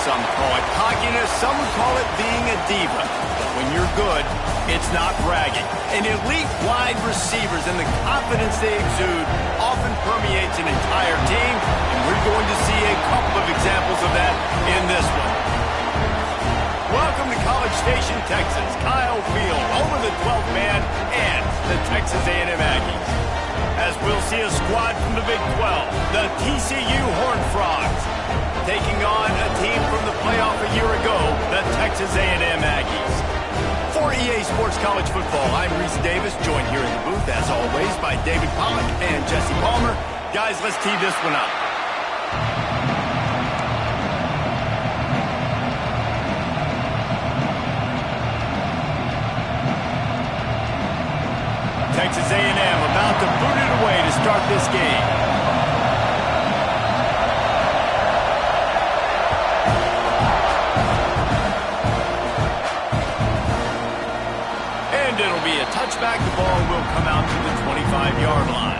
some call it cockiness, some would call it being a diva. But when you're good, it's not bragging. And elite wide receivers and the confidence they exude often permeates an entire team, and we're going to see a couple of examples of that in this one. Welcome to College Station, Texas. Kyle Field, home of the 12th man and the Texas A&M Aggies. As we'll see a squad from the Big 12, the TCU Horned Frogs, taking on a team from the playoff a year ago, the Texas A&M Aggies. For EA Sports College Football, I'm Reese Davis, joined here in the booth, as always, by David Pollack and Jesse Palmer. Guys, let's tee this one up. Texas A&M about to boot it away to start this game. And it'll be a touchback. The ball will come out to the 25-yard line.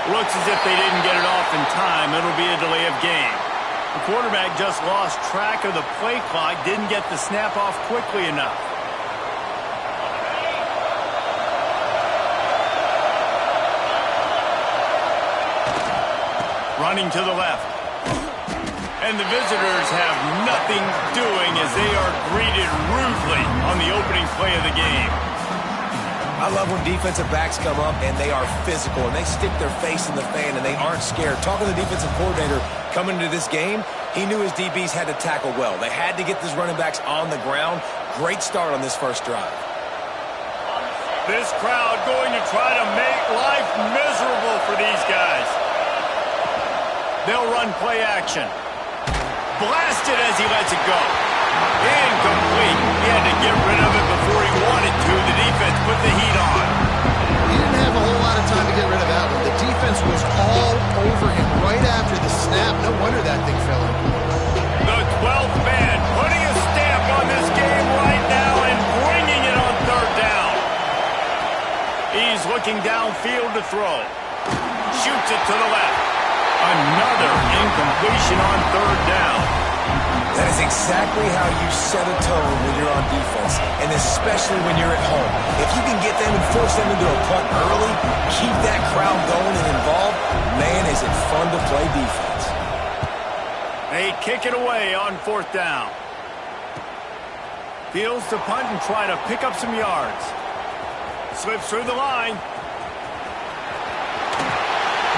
Looks as if they didn't get it off in time. It'll be a delay of game. The quarterback just lost track of the play clock, didn't get the snap off quickly enough. Running to the left. And the visitors have nothing doing as they are greeted rudely on the opening play of the game. I love when defensive backs come up and they are physical and they stick their face in the fan and they aren't scared. Talking to the defensive coordinator coming into this game, he knew his DBs had to tackle well. They had to get these running backs on the ground. Great start on this first drive. This crowd going to try to make life miserable for these guys. They'll run play action. Blasted as he lets it go. Incomplete. He had to get rid of it before he wanted to. The defense put the heat on. He didn't have a whole lot of time to get rid of that one. The defense was all over him right after the snap. No wonder that thing fell in. The 12th man putting a stamp on this game right now and bringing it on third down. He's looking downfield to throw. Shoots it to the left. Another incompletion on third down. That is exactly how you set a tone when you're on defense, and especially when you're at home. If you can get them and force them into a punt early, keep that crowd going and involved, man, is it fun to play defense. They kick it away on fourth down. Fields to punt and try to pick up some yards. Slips through the line.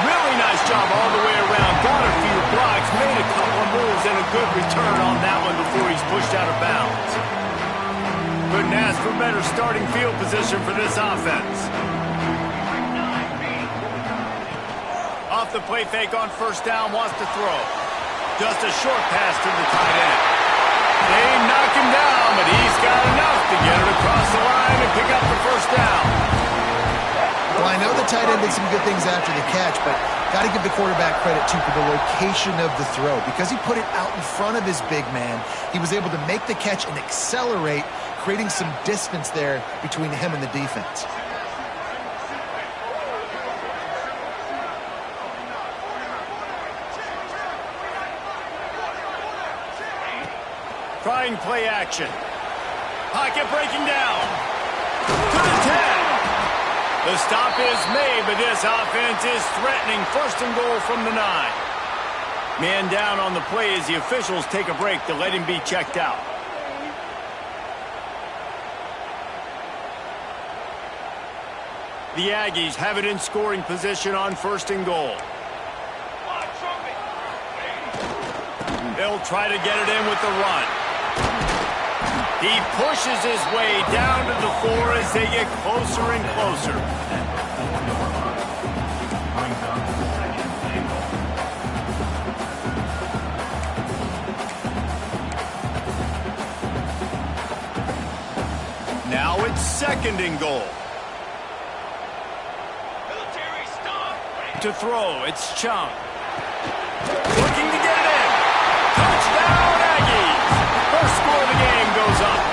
Really nice job all the way around. Got a few blocks, made a couple of moves, and a good return on that one before he's pushed out of bounds. Couldn't ask for better starting field position for this offense. Off the play fake on first down, wants to throw. Just a short pass to the tight end. They knock him down, but he's got enough to get it across the line and pick up the first down. Well, I know the tight end did some good things after the catch, but got to give the quarterback credit, too, for the location of the throw. Because he put it out in front of his big man, he was able to make the catch and accelerate, creating some distance there between him and the defense. Trying play action. Pocket breaking down. To the 10. The stop is made, but this offense is threatening. First and goal from the 9. Man down on the play as the officials take a break to let him be checked out. The Aggies have it in scoring position on first and goal. They'll try to get it in with the run. He pushes his way down to the 4 as they get closer and closer. Now it's second and goal. To throw, it's Chung. Looking to get it in. Touchdown, Aggies. First score of the game goes up.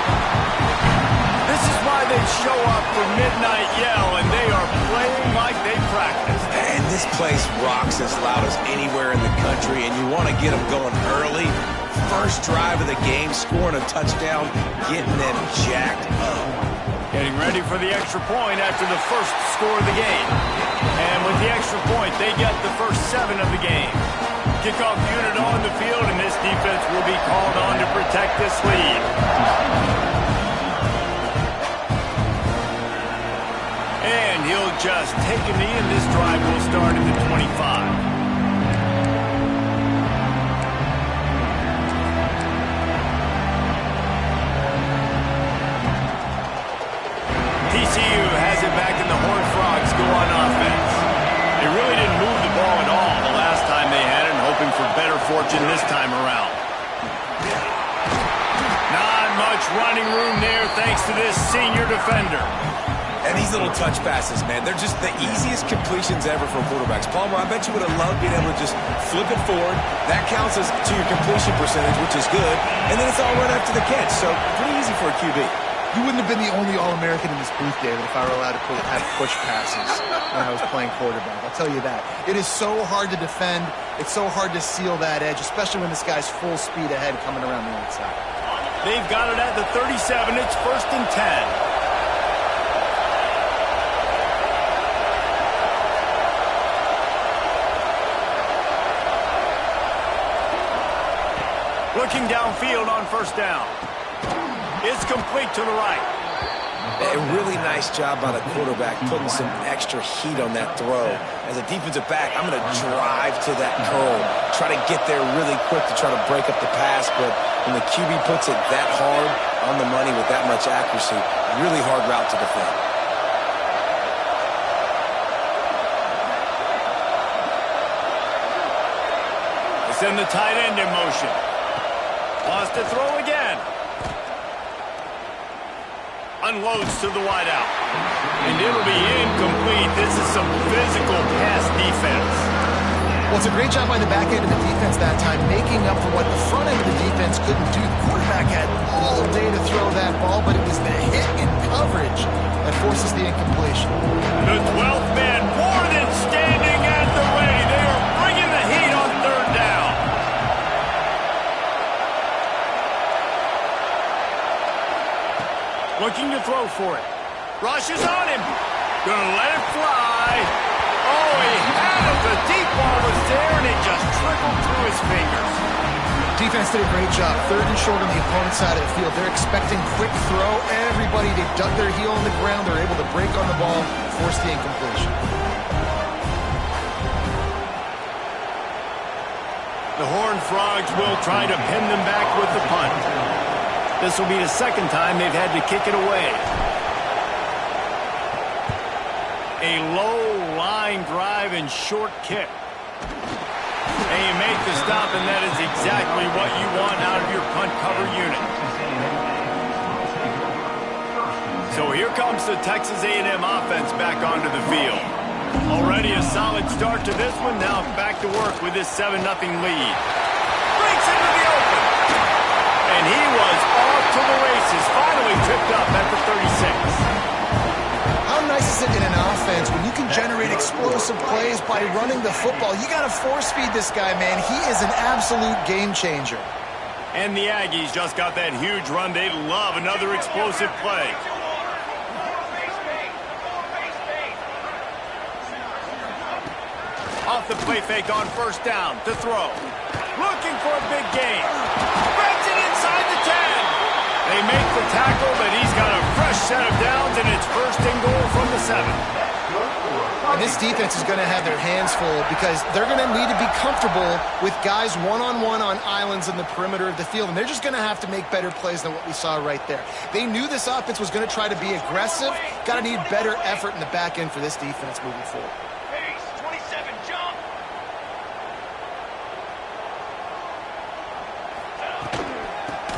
This is why they show up for Midnight Yell, and they are playing like they practice. And this place rocks as loud as anywhere in the country, and you want to get them going early. First drive of the game, scoring a touchdown, getting them jacked up. Getting ready for the extra point after the first score of the game. And with the extra point, they get the first 7 of the game. Kickoff unit on the field, and this defense will be called on to protect this lead. And he'll just take a knee, and this drive will start at the 25. TCU has it back, and the Horned Frogs go on offense. They really didn't move the ball at all the last time they had it, hoping for better fortune this time around. Not much running room there thanks to this senior defender. And these little touch passes, man, they're just the easiest completions ever for quarterbacks. Palmer, I bet you would have loved being able to just flip it forward. That counts as to your completion percentage, which is good. And then it's all right after the catch, so pretty easy for a QB. You wouldn't have been the only All-American in this booth, David, if I were allowed to have push passes when I was playing quarterback. I'll tell you that. It is so hard to defend. It's so hard to seal that edge, especially when this guy's full speed ahead coming around the outside. They've got it at the 37. It's 1st and 10. Looking downfield on 1st down. It's complete to the right. A really nice job by the quarterback putting some extra heat on that throw. As a defensive back, I'm going to drive to that curl, try to get there really quick to try to break up the pass, but when the QB puts it that hard on the money with that much accuracy, really hard route to defend. They send the tight end in motion. Lost to throw again. Unloads to the wideout. And it'll be incomplete. This is some physical pass defense. Well, it's a great job by the back end of the defense that time, making up for what the front end of the defense couldn't do. The quarterback had all day to throw that ball, but it was the hit in coverage that forces the incompletion. The 12th man more than standing at the ready. They are bringing the heat on 3rd down. Looking to throw for it. Rush is on him. Gonna let it fly. Oh, he had it. The deep ball was there, and it just trickled through his fingers. Defense did a great job. 3rd and short on the opponent's side of the field. They're expecting quick throw. Everybody, they dug their heel on the ground. They're able to break on the ball, force the incompletion. The Horned Frogs will try to pin them back with the punt. This will be the 2nd time they've had to kick it away. A low line drive and short kick. And you make the stop, and that is exactly what you want out of your punt cover unit. So here comes the Texas A&M offense back onto the field. Already a solid start to this one. Now back to work with this 7-0 lead. Breaks into the open. And he was off to the races. Finally tripped up at the 36. How nice is it in an offense when you can generate explosive plays by running the football? You got to force feed this guy, man. He is an absolute game changer. And the Aggies just got that huge run. They love another explosive play. Off the play fake on 1st down to throw. Looking for a big gain. Spreads it inside the 10. They make the tackle, but he's got a fresh set of downs, and it's 1st and goal from the 7. And this defense is going to have their hands full because they're going to need to be comfortable with guys one-on-one on islands in the perimeter of the field, and they're just going to have to make better plays than what we saw right there. They knew this offense was going to try to be aggressive. Got to need better effort in the back end for this defense moving forward.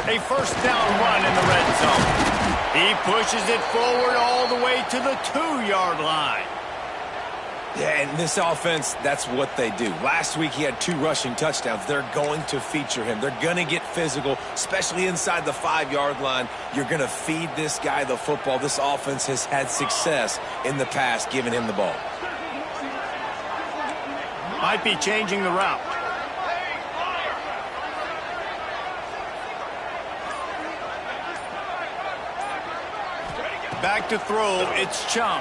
A 1st down run in the red zone. He pushes it forward all the way to the 2-yard line. Yeah, and this offense, that's what they do. Last week he had 2 rushing touchdowns. They're going to feature him. They're going to get physical, especially inside the 5-yard line. You're going to feed this guy the football. This offense has had success in the past giving him the ball. Might be changing the route. Back to throw, it's Chung.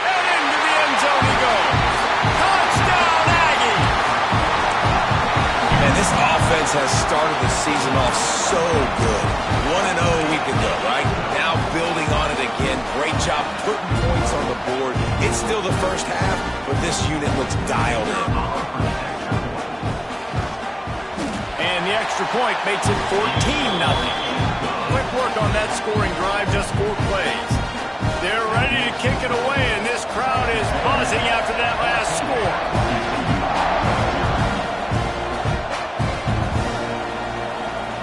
And into the end zone he goes. Touchdown, Aggie! Man, this offense has started the season off so good. 1-0 a week ago, right? Now building on it again. Great job putting points on the board. It's still the first half, but this unit looks dialed in. And the extra point makes it 14-0. Quick work on that scoring drive, just 4 plays. They're ready to kick it away, and this crowd is buzzing after that last score.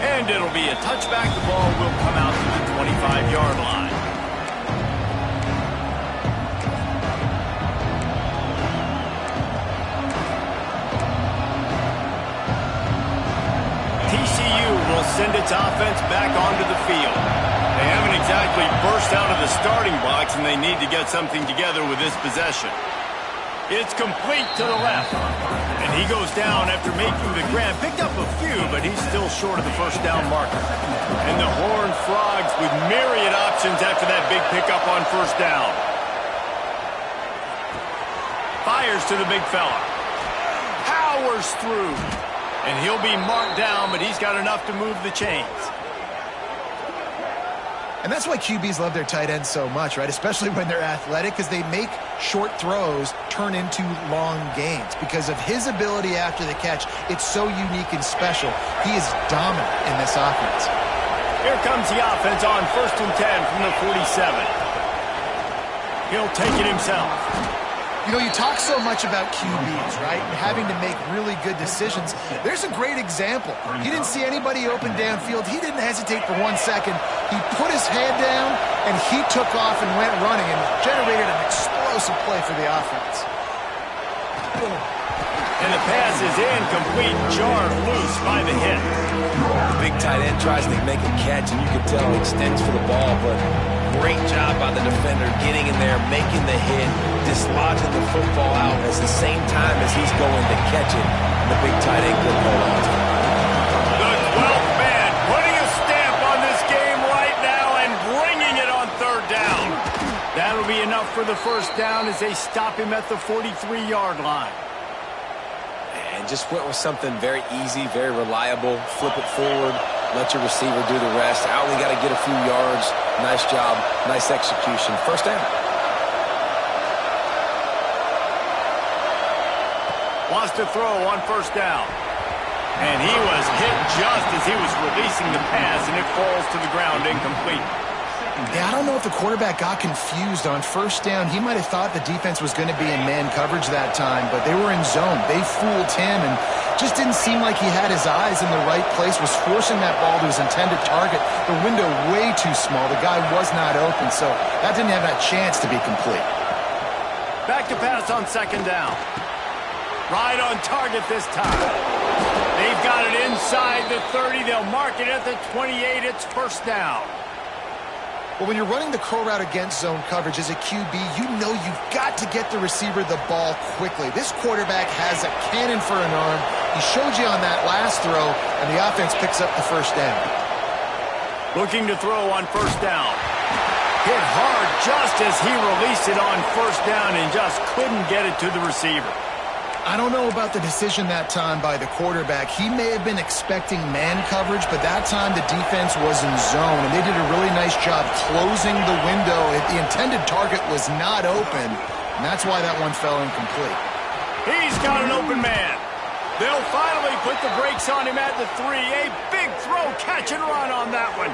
And it'll be a touchback. The ball will come out to the 25-yard line. TCU will send its offense back onto the field. They haven't exactly burst out of the starting box, and they need to get something together with this possession. It's complete to the left. And he goes down after making the grab. Picked up a few, but he's still short of the first down marker. And the Horned Frogs with myriad options after that big pickup on first down. Fires to the big fella. Powers through. And he'll be marked down, but he's got enough to move the chains. And that's why QBs love their tight ends so much, right? Especially when they're athletic, because they make short throws turn into long gains. Because of his ability after the catch, it's so unique and special. He is dominant in this offense. Here comes the offense on 1st and 10 from the 47. He'll take it himself. You know, you talk so much about QBs, right, and having to make really good decisions. There's a great example. He didn't see anybody open downfield. He didn't hesitate for 1 second. He put his head down, and he took off and went running and generated an explosive play for the offense. And the pass is incomplete, jarred loose by the hit. The big tight end tries to make a catch, and you can tell he extends for the ball, but great job by the defender getting in there, making the hit, dislodging the football out at the same time as he's going to catch it. And the big tight end couldn't hold on to it. The 12th man putting a stamp on this game right now and bringing it on 3rd down. That'll be enough for the first down as they stop him at the 43-yard line. And just went with something very easy, very reliable. Flip it forward, let your receiver do the rest. I only got to get a few yards. Nice job, nice execution. First down. Wants to throw on 1st down. And he was hit just as he was releasing the pass, and it falls to the ground incomplete. Yeah, I don't know if the quarterback got confused on 1st down. He might have thought the defense was going to be in man coverage that time, but they were in zone. They fooled him and just didn't seem like he had his eyes in the right place, was forcing that ball to his intended target. The window way too small. The guy was not open, so that didn't have that chance to be complete. Back to pass on 2nd down. Right on target this time. They've got it inside the 30. They'll mark it at the 28. It's 1st down. Well, when you're running the curl route against zone coverage as a QB, you know you've got to get the receiver the ball quickly. This quarterback has a cannon for an arm. He showed you on that last throw, and the offense picks up the 1st down. Looking to throw on 1st down. Hit hard just as he released it on 1st down and just couldn't get it to the receiver. I don't know about the decision that time by the quarterback. He may have been expecting man coverage, but that time the defense was in zone, and they did a really nice job closing the window. The intended target was not open, and that's why that one fell incomplete. He's got an open man. They'll finally put the brakes on him at the 3. A big throw, catch and run on that one.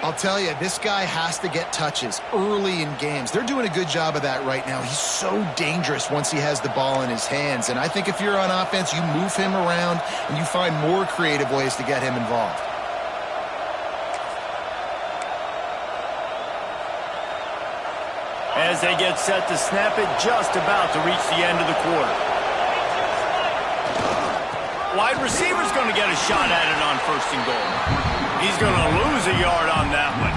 I'll tell you, this guy has to get touches early in games. They're doing a good job of that right now. He's so dangerous once he has the ball in his hands. And I think if you're on offense, you move him around and you find more creative ways to get him involved. as they get set to snap it just about to reach the end of the quarter. Wide receiver's going to get a shot at it on 1st and goal. He's going to lose a yard on that one.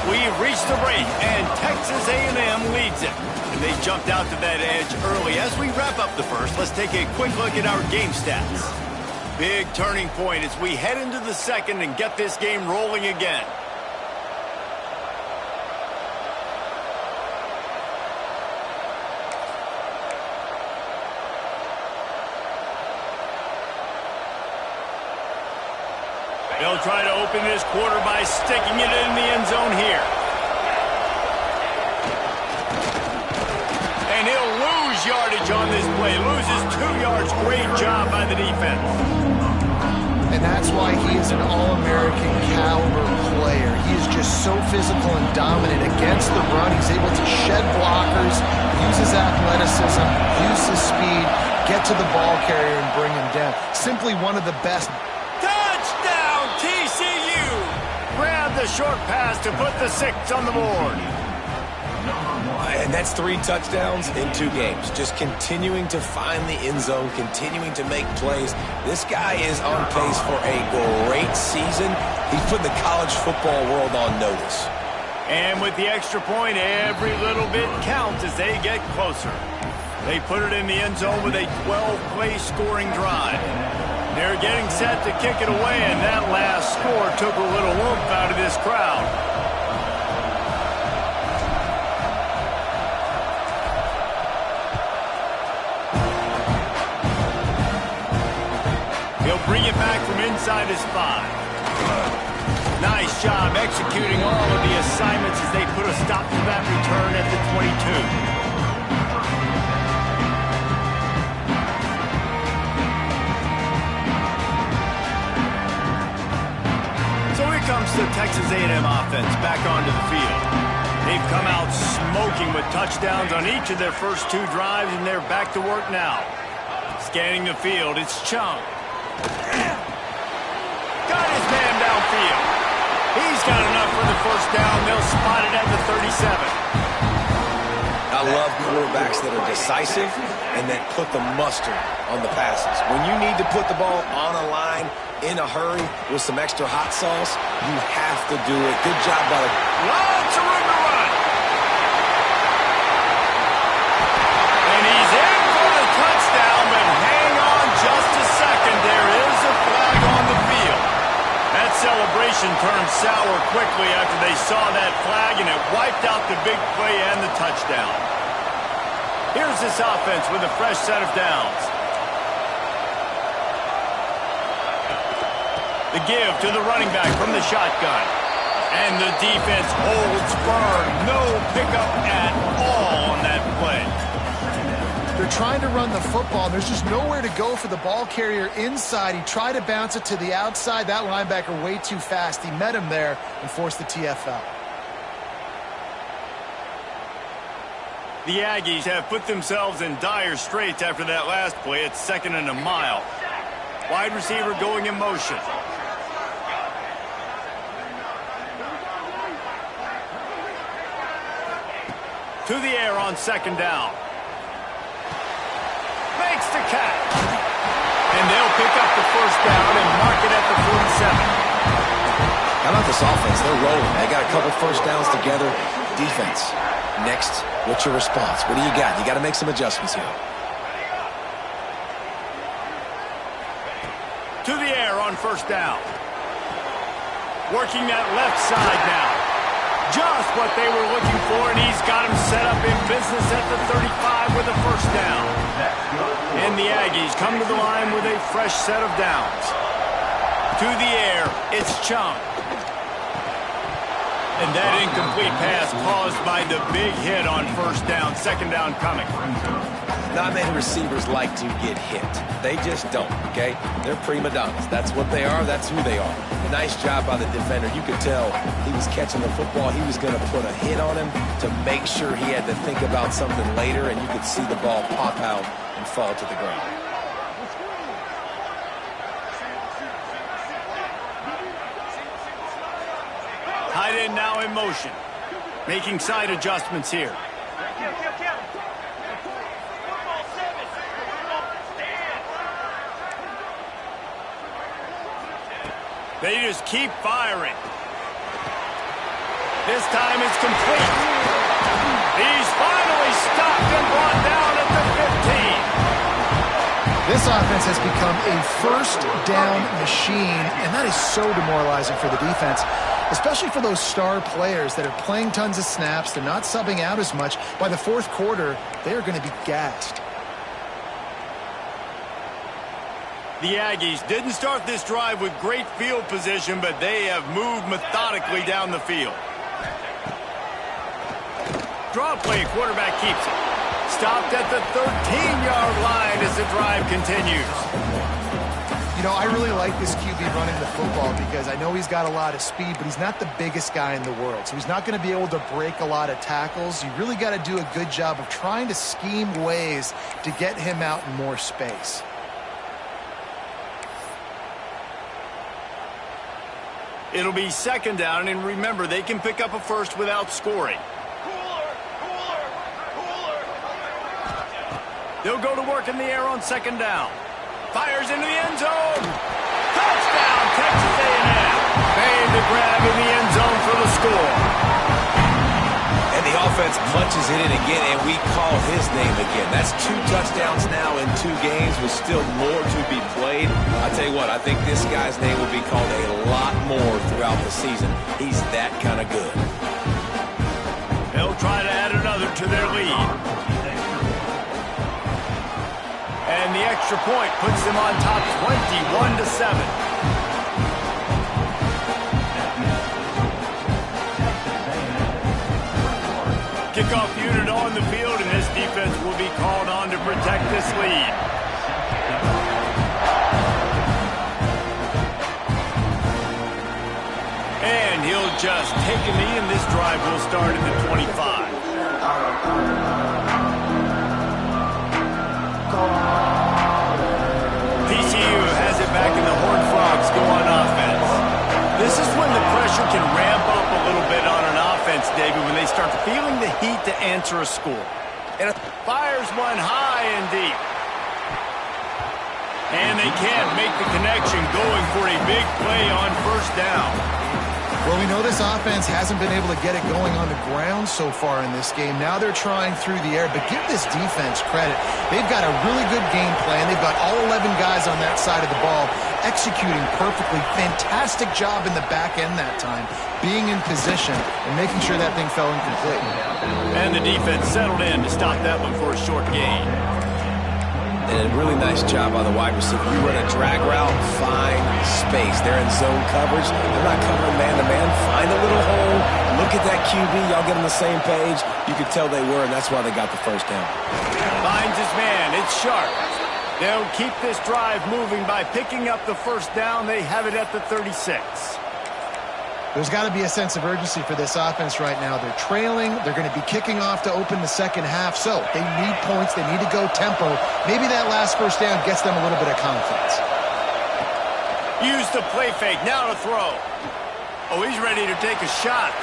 We've reached the break, and Texas A&M leads it. And they jumped out to that edge early. As we wrap up the first, let's take a quick look at our game stats. Big turning point as we head into the second and get this game rolling again. They'll try to open this quarter by sticking it in the end zone here. And he'll lose yardage on this play. Loses 2 yards. Great job by the defense. And that's why he is an All-American caliber player. He is just so physical and dominant against the run. He's able to shed blockers, use his athleticism, use his speed, get to the ball carrier and bring him down. Simply one of the best. Touchdown, TCU! Grab the short pass to put the 6 on the board. And that's 3 touchdowns in 2 games. Just continuing to find the end zone, continuing to make plays. This guy is on pace for a great season. He's putting the college football world on notice. And with the extra point, every little bit counts as they get closer. They put it in the end zone with a 12-play scoring drive. They're getting set to kick it away, and that last score took a little oomph out of this crowd. He'll bring it back from inside his 5. Nice job executing all of the assignments as they put a stop to that return at the 22. Comes the Texas A&M offense back onto the field. They've come out smoking with touchdowns on each of their first 2 drives, and they're back to work now. Scanning the field, it's Chung. Got his man downfield. He's got enough for the first down. They'll spot it at the 37. I love quarterbacks that are decisive and that put the mustard on the passes. When you need to put the ball on a line in a hurry with some extra hot sauce, you have to do it. Good job by the... Lots of room to run. And he's in for the touchdown, but hang on just a second. There is a flag on the field. That celebration turned sour quickly after they saw that flag, and it wiped out the big play and the touchdown. Here's this offense with a fresh set of downs. The give to the running back from the shotgun. And the defense holds firm. No pickup at all on that play. They're trying to run the football. There's just nowhere to go for the ball carrier inside. He tried to bounce it to the outside. That linebacker way too fast. He met him there and forced the TFL. The Aggies have put themselves in dire straits after that last play. It's 2nd and a mile. Wide receiver going in motion. To the air on 2nd down. Makes the catch. And they'll pick up the first down and mark it at the 47. How about this offense? They're rolling. They got a couple first downs together. Defense. Next, what's your response? What do you got? You got to make some adjustments here. To the air on 1st down. Working that left side now. Just what they were looking for, and he's got him set up in business at the 35 with a first down. And the Aggies come to the line with a fresh set of downs. To the air, it's Chung. And that incomplete pass caused by the big hit on 1st down, 2nd down coming. Not many receivers like to get hit. They just don't, okay? They're prima donnas. That's what they are. That's who they are. A nice job by the defender. You could tell he was catching the football. He was going to put a hit on him to make sure he had to think about something later, and you could see the ball pop out and fall to the ground. end now in motion. Making side adjustments here. They just keep firing. This time it's complete. He's finally stopped and brought down at the 15. This offense has become a first down machine, and that is so demoralizing for the defense, especially for those star players that are playing tons of snaps. They're not subbing out as much. By the fourth quarter, they are going to be gassed. The Aggies didn't start this drive with great field position, but they have moved methodically down the field. Draw play, quarterback keeps it. Stopped at the 13-yard line as the drive continues. You know, I really like this QB running the football because I know he's got a lot of speed, but he's not the biggest guy in the world. So he's not going to be able to break a lot of tackles. You really got to do a good job of trying to scheme ways to get him out in more space. It'll be second down, and remember, they can pick up a first without scoring. They'll go to work in the air on second down. Fires into the end zone. Touchdown, Texas A&M. Made the grab in the end zone for the score. And the offense punches it in again, and we call his name again. That's 2 touchdowns now in 2 games with still more to be played. I tell you what, I think this guy's name will be called a lot more throughout the season. He's that kind of good. They'll try to add another to their lead. And the extra point puts them on top 21-7. Kickoff unit on the field, and this defense will be called on to protect this lead. And he'll just take a knee, and this drive will start at the 25. TCU has it back, and the Horned Frogs go on offense. This is when the pressure can ramp up a little bit on an offense, David, when they start feeling the heat to answer a score. And it fires one high and deep. And they can't make the connection, going for a big play on first down. Well, we know this offense hasn't been able to get it going on the ground so far in this game. Now they're trying through the air, but give this defense credit. They've got a really good game plan. They've got all 11 guys on that side of the ball executing perfectly. Fantastic job in the back end that time, being in position and making sure that thing fell incomplete. And the defense settled in to stop that one for a short gain. And a really nice job by the wide receiver. You run a drag route, find space. They're in zone coverage. They're not covering man-to-man. Find a little hole. Look at that QB. Y'all get on the same page. You could tell they were, and that's why they got the first down. Finds his man. It's sharp. They'll keep this drive moving by picking up the first down. They have it at the 36. There's got to be a sense of urgency for this offense right now. They're trailing. They're going to be kicking off to open the second half. So they need points. They need to go tempo. Maybe that last first down gets them a little bit of confidence. Use the play fake. Now to throw. Oh, he's ready to take a shot.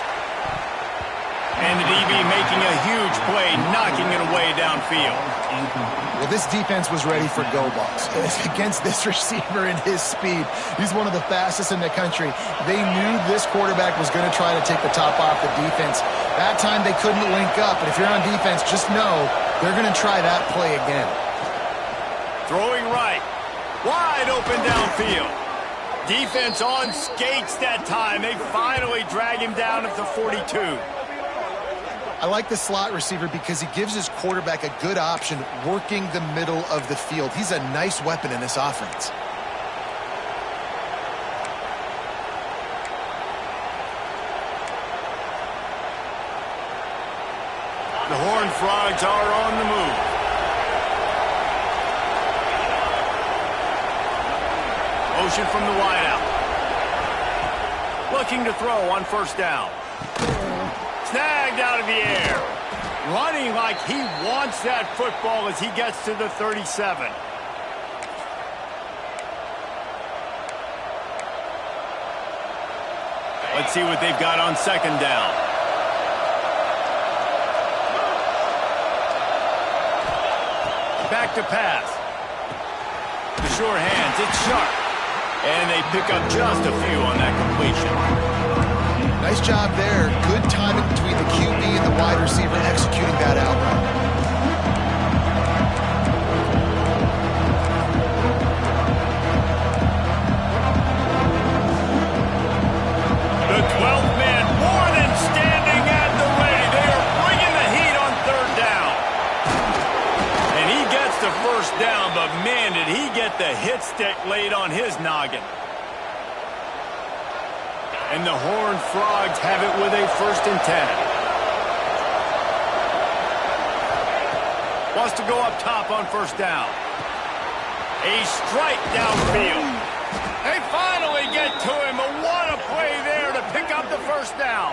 And the DB making a huge play, knocking it away downfield. Well, this defense was ready for go balls. Against this receiver and his speed, he's one of the fastest in the country. They knew this quarterback was going to try to take the top off the defense. That time they couldn't link up, but if you're on defense, just know they're going to try that play again. Throwing right. Wide open downfield. Defense on skates that time. They finally drag him down at the 42. I like the slot receiver because he gives his quarterback a good option working the middle of the field. He's a nice weapon in this offense. The Horned Frogs are on the move. Motion from the wideout. Looking to throw on first down. Snagged out of the air. Running like he wants that football as he gets to the 37. Let's see what they've got on second down. Back to pass. The short hands, it's sharp. And they pick up just a few on that completion. Nice job there. Good timing between the QB and the wide receiver executing that out route. The 12th man more than standing at the ready. They are bringing the heat on third down. And he gets the first down, but man, did he get the hit stick laid on his noggin. And the Horned Frogs have it with a 1st and 10. Wants to go up top on first down. A strike downfield. They finally get to him, but what a play there to pick up the first down.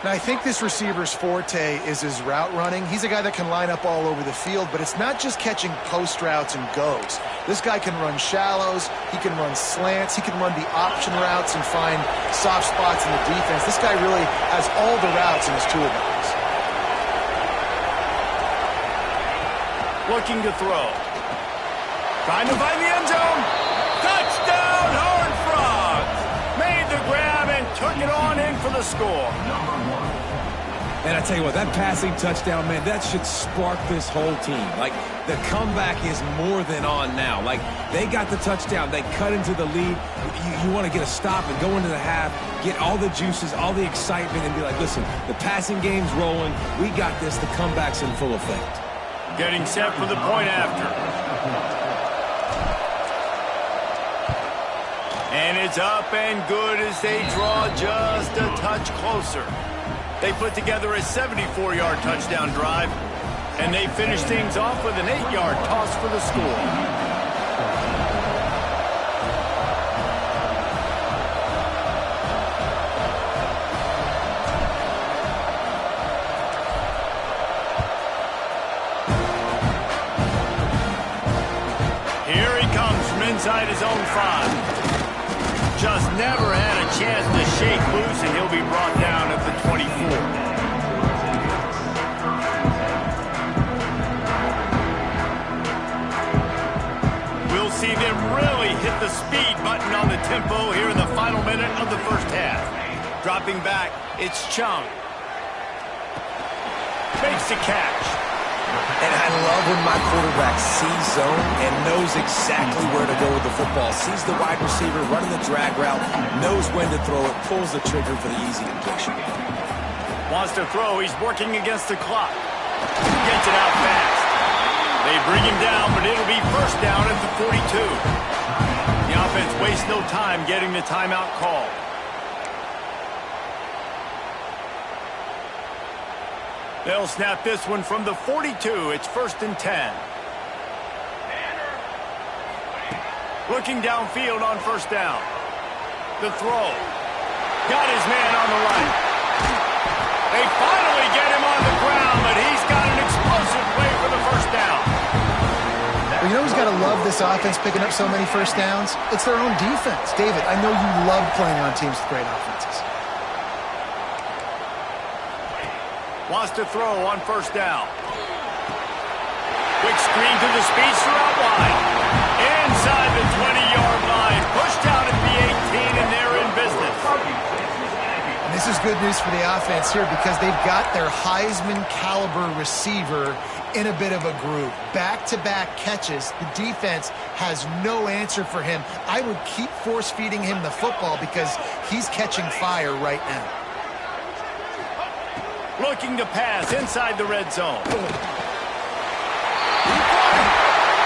Now, I think this receiver's forte is his route running. He's a guy that can line up all over the field, but it's not just catching post routes and goes. This guy can run shallows, he can run slants, he can run the option routes and find soft spots in the defense. This guy really has all the routes in his toolbox. Looking to throw. Trying to find the end zone. Touchdown, Horned Frogs! Made the grab and took it on in for the score. And I tell you what, that passing touchdown, man, that should spark this whole team. Like, the comeback is more than on now. Like, they got the touchdown. They cut into the lead. You want to get a stop and go into the half, get all the juices, all the excitement, and be like, listen, the passing game's rolling. We got this. The comeback's in full effect. Getting set for the point after. And it's up and good as they draw just a touch closer. They put together a 74-yard touchdown drive, and they finish things off with an 8-yard toss for the score. Here he comes from inside his own 5. Just never had a chance to shake loose, and he'll be brought down at the 24. We'll see them really hit the speed button on the tempo here in the final minute of the first half. Dropping back, it's Chung. Makes the catch. And I love when my quarterback sees zone and knows exactly where to go with the football. Sees the wide receiver running the drag route, knows when to throw it, pulls the trigger for the easy completion. Wants to throw. He's working against the clock. Gets it out fast. They bring him down, but it'll be first down at the 42. The offense wastes no time getting the timeout call. They'll snap this one from the 42. It's 1st and 10. Looking downfield on first down. The throw. Got his man on the right. They finally get him on the ground, but he's got an explosive play for the first down. Well, you know who's got to love this offense picking up so many first downs? It's their own defense. David, I know you love playing on teams with great offenses. Wants to throw on first down. Quick screen to the speedster out wide. Inside the 20-yard line. Pushed out at the 18, and they're in business. And this is good news for the offense here because they've got their Heisman-caliber receiver in a bit of a groove. Back-to-back catches. The defense has no answer for him. I would keep force-feeding him the football because he's catching fire right now. Looking to pass inside the red zone. And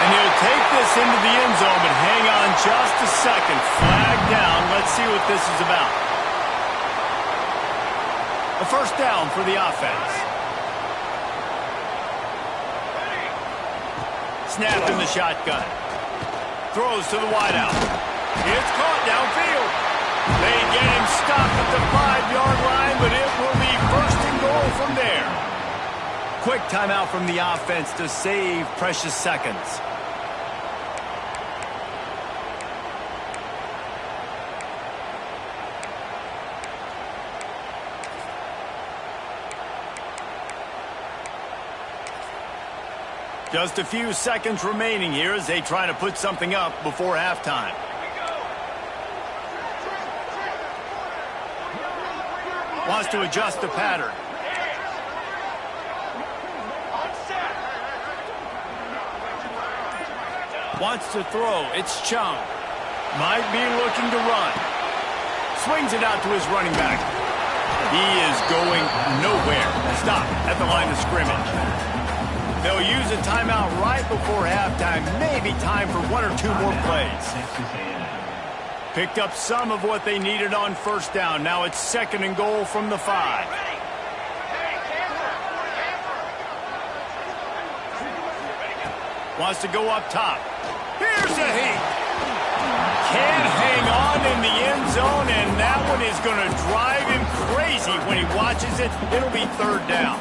he'll take this into the end zone, but hang on just a second. Flag down. Let's see what this is about. A first down for the offense. Snap in the shotgun. Throws to the wideout. It's caught downfield. They get him stopped at the 5-yard line, but it will be first and goal from there. Quick timeout from the offense to save precious seconds. Just a few seconds remaining here as they try to put something up before halftime. Wants to adjust the pattern. Wants to throw. It's Chung. Might be looking to run. Swings it out to his running back. He is going nowhere. Stop at the line of scrimmage. They'll use a timeout right before halftime. Maybe time for one or two more plays. Picked up some of what they needed on first down. Now it's 2nd and goal from the 5. Wants to go up top. Here's a heat. Can't hang on in the end zone, and that one is going to drive him crazy when he watches it. It'll be 3rd down.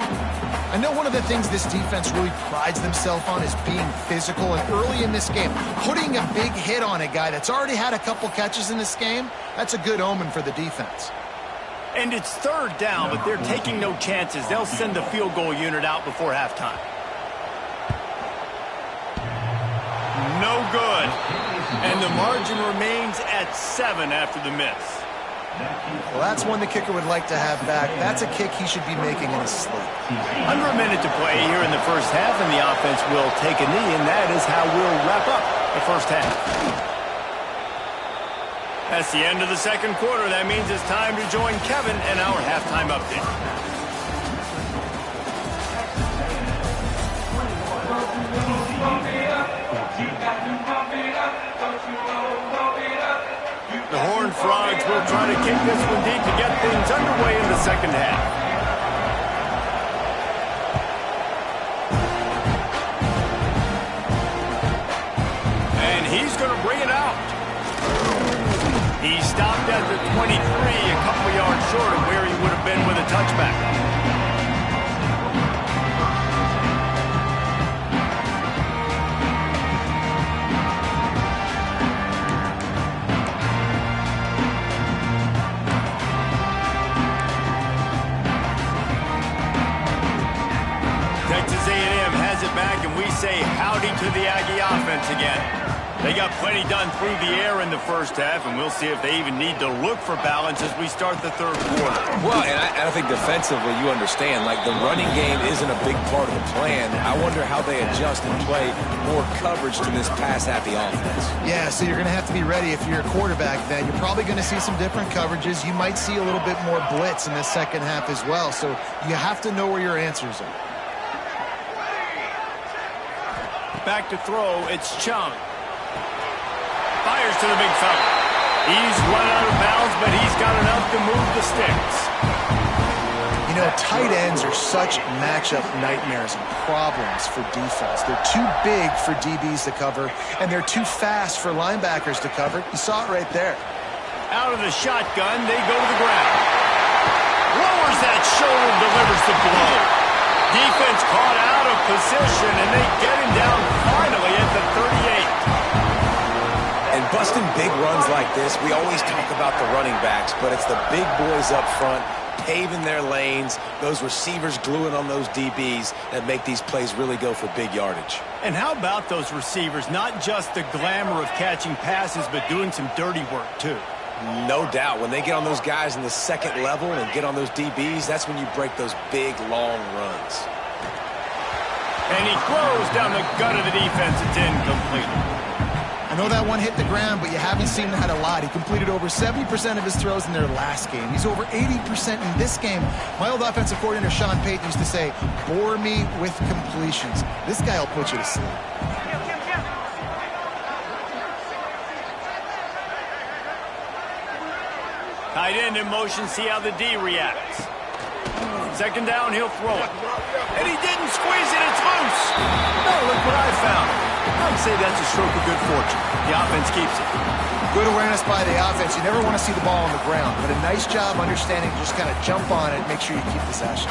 I know one of the things this defense really prides themselves on is being physical, and early in this game, putting a big hit on a guy that's already had a couple catches in this game, that's a good omen for the defense. And it's 3rd down, but they're taking no chances. They'll send the field goal unit out before halftime. No good. And the margin remains at 7 after the miss. Well, that's one the kicker would like to have back. That's a kick he should be making in his sleep. Under a minute to play here in the first half, and the offense will take a knee, and that is how we'll wrap up the first half. That's the end of the 2nd quarter. That means it's time to join Kevin and our halftime update. The Horned Frogs will try to kick this one deep to get things underway in the 2nd half. And he's going to bring it out. He stopped at the 23, a couple yards short of where he would have been with a touchback. Texas A&M has it back, and we say howdy to the Aggie offense again. They got plenty done through the air in the first half, and we'll see if they even need to look for balance as we start the 3rd quarter. Well, and I think defensively, you understand, like the running game isn't a big part of the plan. I wonder how they adjust and play more coverage to this pass-happy offense. Yeah, so you're going to have to be ready if you're a quarterback then. You're probably going to see some different coverages. You might see a little bit more blitz in the 2nd half as well, so you have to know where your answers are. Back to throw, it's Chung. Fires to the big fella. He's run out of bounds, but he's got enough to move the sticks. You know, tight ends are such matchup nightmares and problems for defense. They're too big for DBs to cover, and they're too fast for linebackers to cover. You saw it right there. Out of the shotgun, they go to the ground. Lowers that shoulder, delivers the blow. Defense caught out of position, and they get him down finally at the 38. And busting big runs like this, we always talk about the running backs, but it's the big boys up front, paving their lanes, those receivers gluing on those DBs that make these plays really go for big yardage. And how about those receivers? Not just the glamour of catching passes, but doing some dirty work, too. No doubt. When they get on those guys in the 2nd level and get on those DBs, that's when you break those big, long runs. And he throws down the gut of the defense. It's incomplete. I know that one hit the ground, but you haven't seen that a lot. He completed over 70% of his throws in their last game. He's over 80% in this game. My old offensive coordinator, Sean Payton, used to say, bore me with completions. This guy will put you to sleep. Tight end in motion, see how the D reacts. 2nd down, he'll throw it. And he didn't squeeze it, it's loose. No, look what I found. I'd say that's a stroke of good fortune. The offense keeps it. Good awareness by the offense. You never want to see the ball on the ground, but a nice job understanding to just kind of jump on it and make sure you keep possession.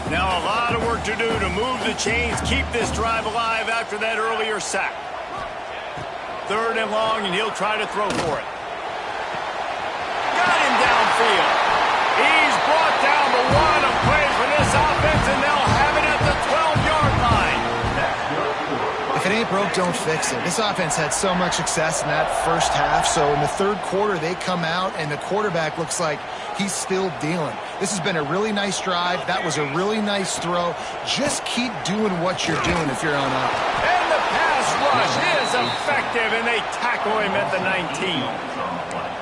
Now a lot of work to do to move the chains, keep this drive alive after that earlier sack. 3rd and long, and he'll try to throw for it. Got him downfield. He's brought down the 1 of play for this offense, and they'll have it at the 12-yard line. ain't broke, don't fix it. This offense had so much success in that first half, so in the third quarter they come out and the quarterback looks like he's still dealing. This has been a really nice drive. That was a really nice throw. Just keep doing what you're doing if you're on offense. And the pass rush is effective, and they tackle him at the 19.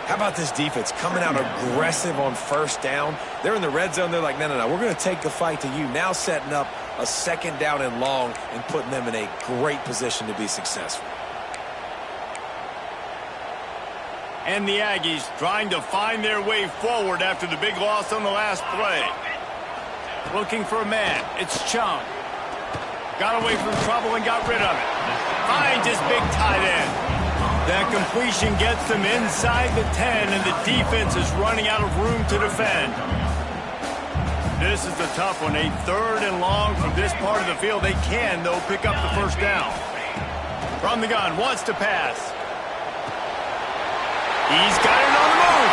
How about this defense coming out aggressive on first down? They're in the red zone. They're like, no, we're going to take the fight to you. Now setting up a second down and long and putting them in a great position to be successful. And the Aggies trying to find their way forward after the big loss on the last play. Looking for a man. It's Chung. Got away from trouble and got rid of it. Finds his big tight end. That completion gets them inside the 10, and the defense is running out of room to defend. This is a tough one. A third and long from this part of the field. They can, though, pick up the first down. From the gun, wants to pass. He's got it on the move.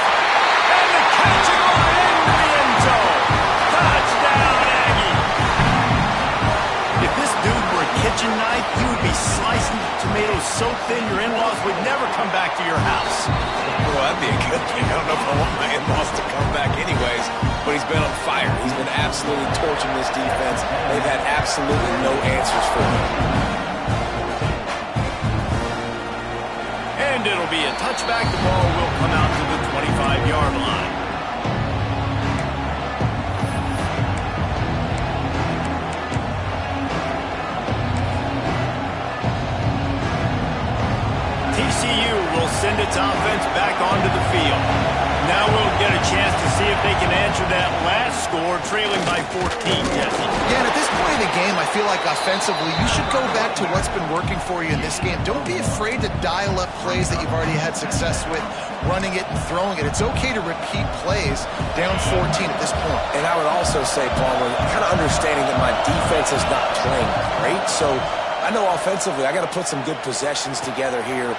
And the catch and run into the end zone. Touchdown, Aggie. If this dude were a kitchen knife, he would be slicing tomatoes so thin your in-laws would never come back to your house. Well, that'd be a good thing. I don't know if I want my in-laws to come back anyways, but he's been on fire. He's been absolutely torching this defense. They've had absolutely no answers for him. And it'll be a touchback. The ball will come out to the 25-yard line. TCU will send its offense back onto the field. Now we'll get a chance to see if they can answer that last score, trailing by 14, Jesse. Yeah, and at this point in the game, I feel like offensively, you should go back to what's been working for you in this game. Don't be afraid to dial up plays that you've already had success with, running it and throwing it. It's okay to repeat plays down 14 at this point. And I would also say, Palmer, kind of understanding that my defense is not playing great, so I know offensively I got to put some good possessions together here.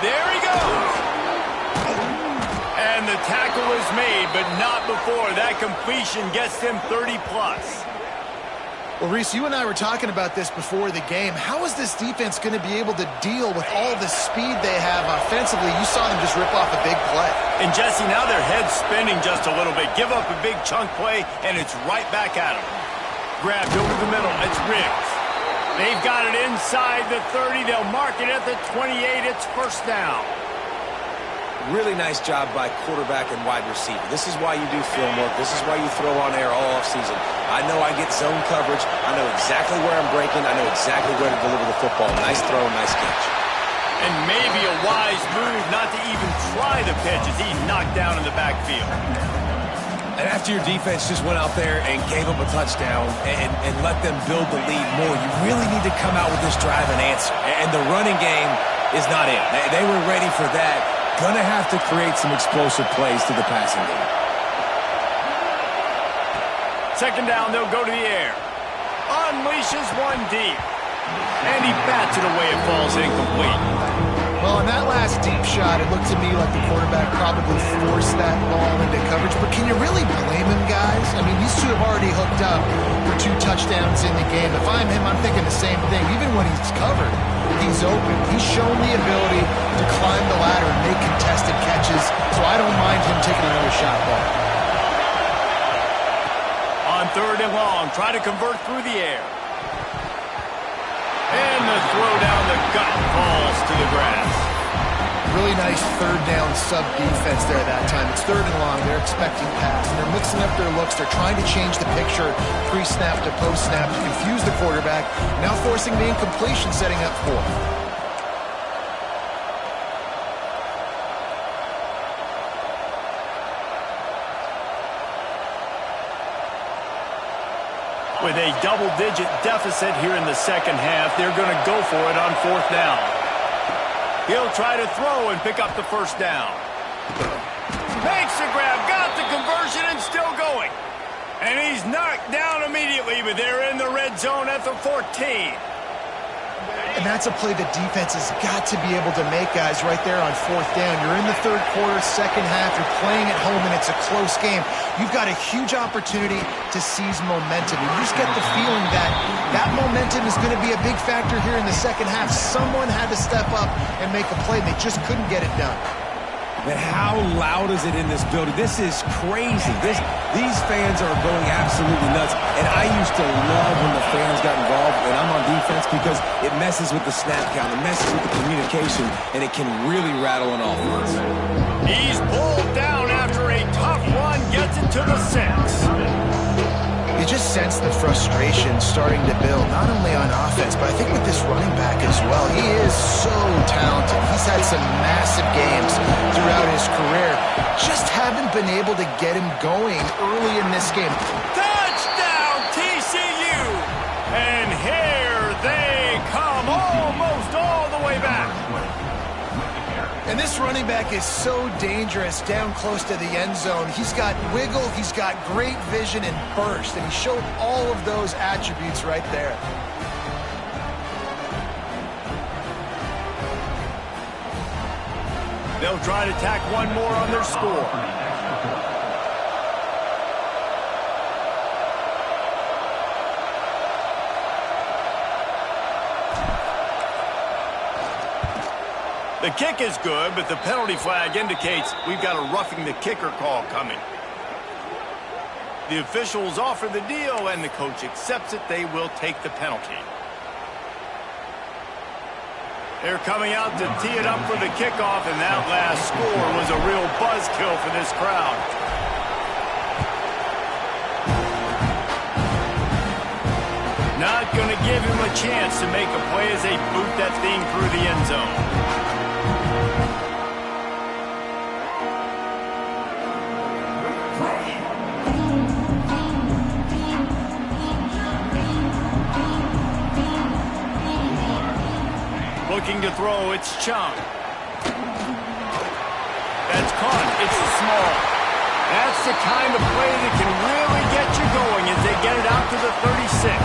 There he goes. And the tackle is made, but not before. That completion gets them 30-plus. Well, Reese, you and I were talking about this before the game. How is this defense going to be able to deal with all the speed they have offensively? You saw them just rip off a big play. And, Jesse, now their head's spinning just a little bit. Give up a big chunk play, and it's right back at them. Grabbed over the middle. It's Riggs. They've got it inside the 30. They'll mark it at the 28. It's first down. Really nice job by quarterback and wide receiver. This is why you do film work. This is why you throw on air all offseason. I know I get zone coverage. I know exactly where I'm breaking. I know exactly where to deliver the football. Nice throw, nice catch. And maybe a wise move not to even try the pitch as he's knocked down in the backfield. And after your defense just went out there and gave up a touchdown and let them build the lead more, you really need to come out with this drive and answer. And the running game is not it. They were ready for that. Gonna have to create some explosive plays to the passing game. Second down, they'll go to the air. Unleashes one deep. And he bats it away. It falls incomplete. Well, in that last deep shot, it looked to me like the quarterback probably forced that ball into coverage. But can you really blame him, guys? I mean, these two have already hooked up for 2 touchdowns in the game. If I'm him, I'm thinking the same thing. Even when he's covered, he's open. He's shown the ability to climb the ladder and make contested catches. So I don't mind him taking another shot ball. On third and long, try to convert through the air. And the throw down the gut falls to the grass. Really nice third down sub defense there that time. It's third and long. They're expecting pass. And they're mixing up their looks. They're trying to change the picture pre-snap to post-snap to confuse the quarterback. Now forcing the incompletion, setting up 4. With a double-digit deficit here in the second half, they're going to go for it on fourth down. He'll try to throw and pick up the first down. Makes the grab, got the conversion, and still going. And he's knocked down immediately, but they're in the red zone at the 14. And that's a play the defense has got to be able to make, guys, right there on fourth down. You're in the third quarter, second half. You're playing at home, and it's a close game. You've got a huge opportunity to seize momentum. You just get the feeling that that momentum is going to be a big factor here in the second half. Someone had to step up and make a play, and they just couldn't get it done. But how loud is it in this building? This is crazy. These fans are going absolutely nuts. And I used to love when the fans got involved when I'm on defense because it messes with the snap count, it messes with the communication, and it can really rattle an offense. He's pulled down after a tough run, gets it to the 6. You just sense the frustration starting to build, not only on offense, but I think with this running back as well. He is so talented. He's had some massive games throughout his career. Just haven't been able to get him going early in this game. Touchdown, TCU! And here they come, almost all the way back. And this running back is so dangerous down close to the end zone. He's got wiggle, he's got great vision and burst, and he showed all of those attributes right there. They'll try to tack one more on their score. The kick is good, but the penalty flag indicates we've got a roughing the kicker call coming. The officials offer the deal, and the coach accepts it. They will take the penalty. They're coming out to tee it up for the kickoff, and that last score was a real buzzkill for this crowd. Not going to give him a chance to make a play as they boot that thing through the end zone. Looking to throw, it's Chung. That's caught. It's small. That's the kind of play that can really get you going as they get it out to the 36.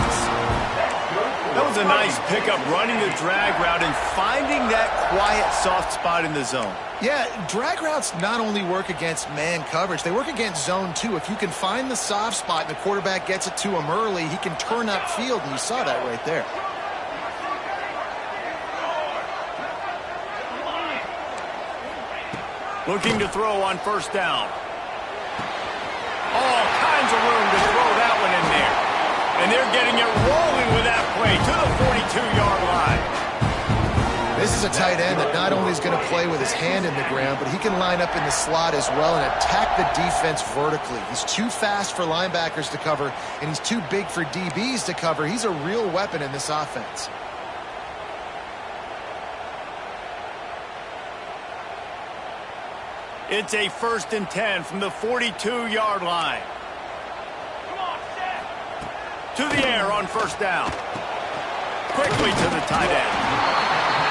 That was a nice pickup, running the drag route and finding that quiet, soft spot in the zone. Yeah, drag routes not only work against man coverage, they work against zone too. If you can find the soft spot and the quarterback gets it to him early, he can turn upfield, and you saw that right there. Looking to throw on first down. All kinds of room to throw that one in there. And they're getting it rolling with that play to the 42-yard line. This is a tight end that not only is going to play with his hand in the ground, but he can line up in the slot as well and attack the defense vertically. He's too fast for linebackers to cover, and he's too big for DBs to cover. He's a real weapon in this offense. It's a 1st and 10 from the 42-yard line. To the air on first down. Quickly to the tight end.